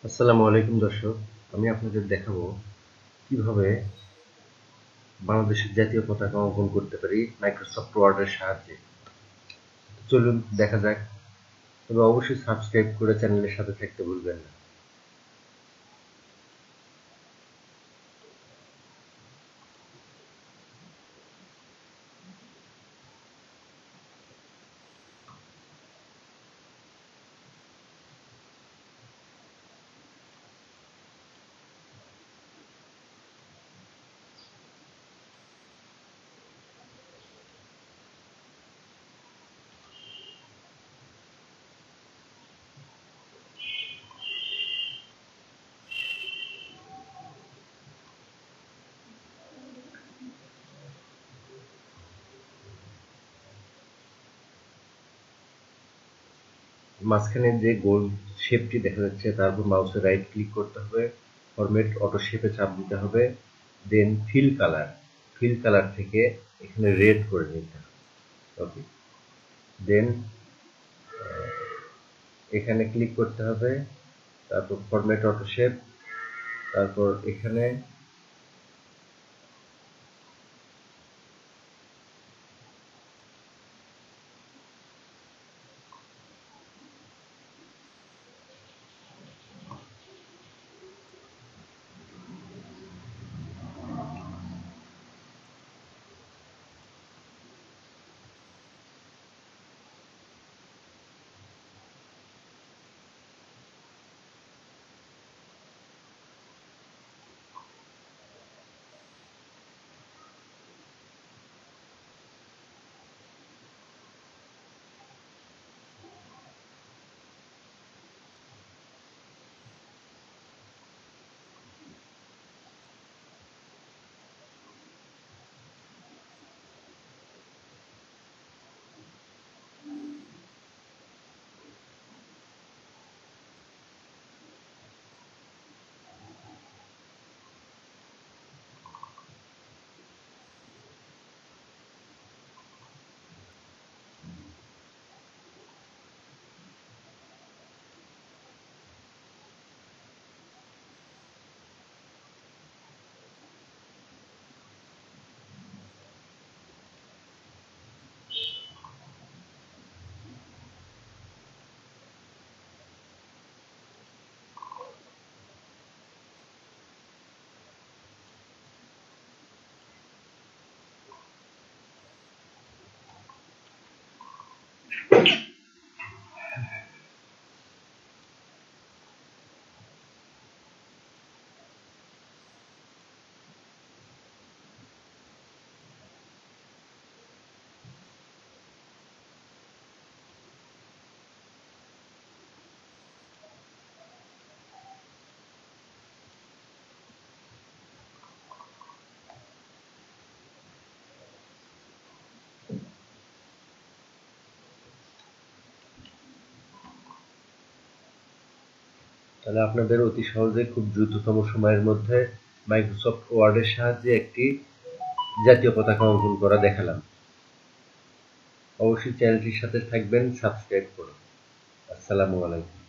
আসসালামু আলাইকুম দর্শক, আমি আপনাদের দেখাবো কিভাবে বাংলাদেশের জাতীয় পতাকা অঙ্কন করতে পারি মাইক্রোসফট ওয়ার্ডের সাহায্যে। চলুন দেখা যাক। তবে অবশ্যই সাবস্ক্রাইব করে চ্যানেলের সাথে থাকতে ভুলবেন না। মাঝখানে যে গোল শেপটি দেখা যাচ্ছে, তারপর মাউসে রাইট ক্লিক করতে হবে, ফরম্যাট অটো শেপে চাপ দিতে হবে, দেন ফিল কালার থেকে এখানে রেড করে নিতে হবে। ওকে, দেন এখানে ক্লিক করতে হবে, তারপর ফরম্যাট অটো শেপ, তারপর এখানে তাহলে আপনাদের অতি সহজে খুব দ্রুততম সময়ের মধ্যে মাইক্রোসফট ওয়ার্ডের সাহায্যে একটি জাতীয় পতাকা অঙ্কন করা দেখালাম। অবশ্যই চ্যানেলটির সাথে থাকবেন, সাবস্ক্রাইব করুন। আসসালামু আলাইকুম।